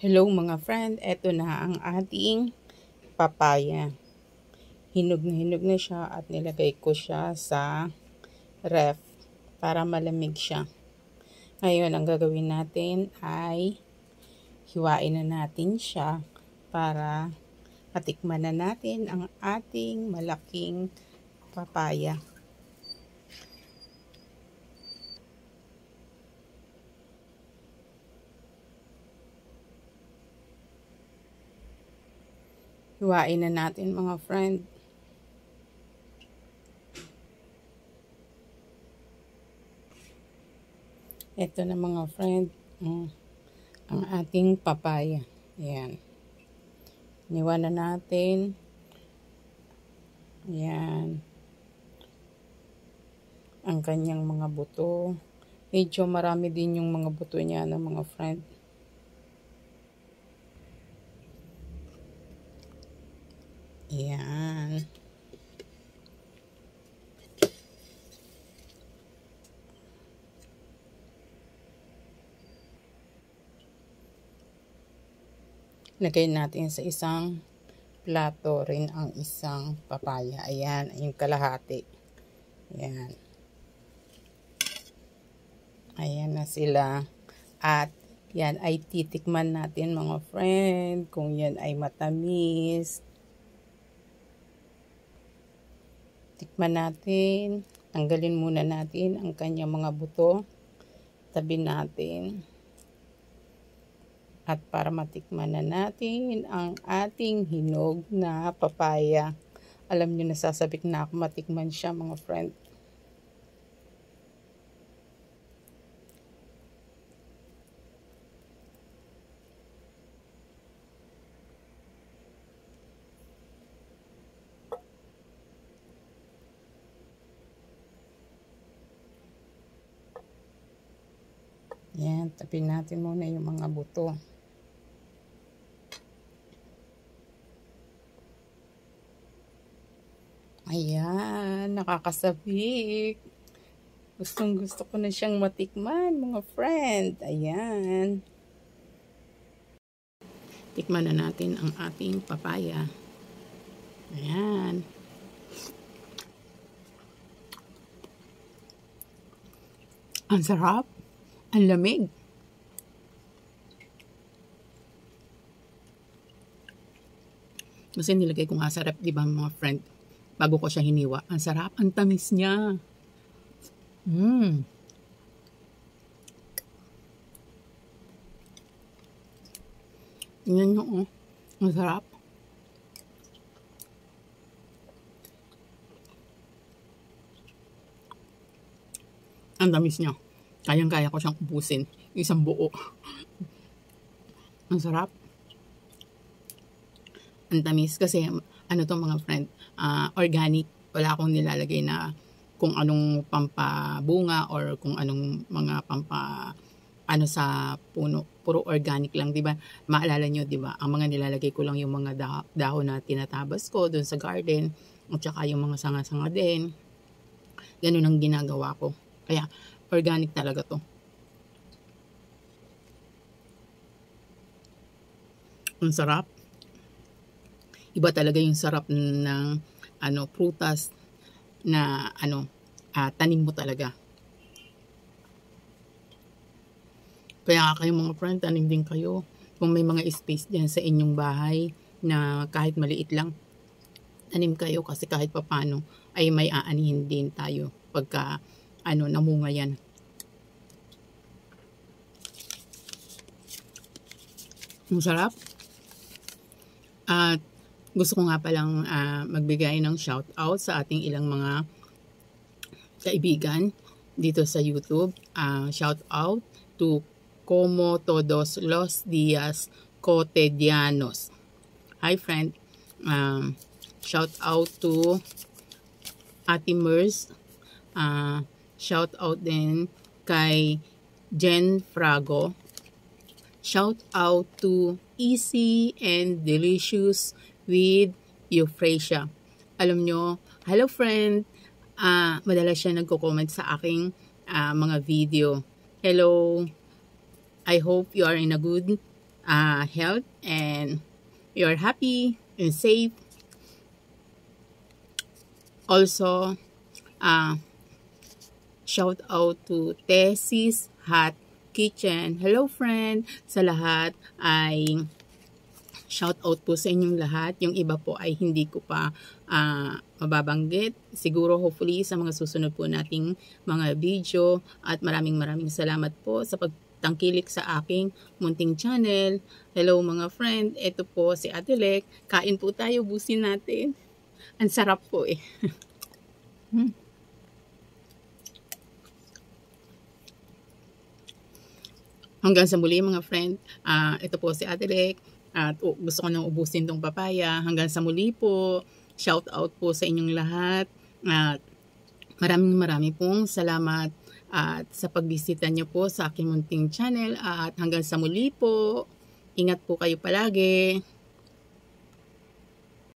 Hello mga friend, eto na ang ating papaya. Hinog na siya at nilagay ko siya sa ref para malamig siya. Ngayon, ang gagawin natin ay hiwain na natin siya para matikman na natin ang ating malaking papaya. Hiwain na natin mga friend. Ito na mga friend, ang ating papaya. Ayan. Niwa na natin. Ayan. Ang kanyang mga buto. Medyo marami din yung mga buto niya ng mga friend. Ayan. Lagay natin sa isang plato rin ang isang papaya. Ayan, yung kalahati. Ayan. Ayan na sila. At yan ay titikman natin mga friend. Kung yan ay matamis. Tikman natin. Tanggalin muna natin ang kanyang mga buto. Tabi natin. At para matikman na natin ang ating hinog na papaya. Alam nyo, nasasabik na ako matikman siya mga friend. Yan, tabi natin muna yung mga buto. Ayan, nakakasabik. Gustong gusto ko na siyang matikman, mga friend. Ayan. Tikman na natin ang ating papaya. Ayan. Ang sarap. Ang lamig. Kasi nilagay ko nga sa ref, di ba mga friend? Bago ko siya hiniwa. Ang sarap. Ang tamis niya. Tingnan nyo, oh. Ang sarap. Ang tamis niya. Kayang-kaya ko siyang ubusin. Isang buo. Ang sarap. Ang tamis kasi ano to mga friend, organic. Wala akong nilalagay na kung anong pampabunga or kung anong mga ano sa puno. Puro organic lang, 'di ba? Maalala nyo, 'di ba? Ang mga nilalagay ko lang yung mga dahon na tinatabas ko doon sa garden at saka yung mga sanga-sanga din. Ganun ang ginagawa ko. Kaya organic talaga 'to. Ang sarap. Iba talaga yung sarap ng prutas na tanim mo talaga. Kaya kayo mga friend, tanim din kayo. Kung may mga space dyan sa inyong bahay na kahit maliit lang, tanim kayo kasi kahit papano ay may aanihin din tayo pagka namunga yan. Ang sarap. At gusto ko nga palang magbigay ng shout out sa ating ilang mga kaibigan dito sa YouTube. Shout out to Como Todos Los Días Cotidianos. Hi friend. Shout out to Ate Mers. Shout out din kay Jen Frago. Shout out to Easy and Delicious with Euphrasia. Alam nyo, hello friend, madalas siya nagko-comment sa aking mga video. Hello, I hope you are in a good health and you're happy and safe. Also, shout out to Tessie's Hot Kitchen. Hello friend! Sa lahat ay shout out po sa inyong lahat. Yung iba po ay hindi ko pa mababanggit. Siguro hopefully sa mga susunod po nating mga video. At maraming salamat po sa pagtangkilik sa aking munting channel. Hello mga friend. Ito po si Ate Lek. Kain po tayo. Busin natin. Ang sarap po eh. Hanggang sa muli mga friend. Ito po si Ate Lek. At gusto ko nang ubusin tong papaya. Hanggang sa muli po. Shout out po sa inyong lahat. At maraming pong salamat at sa pagbisita nyo po sa aking munting channel. At hanggang sa muli po. Ingat po kayo palagi.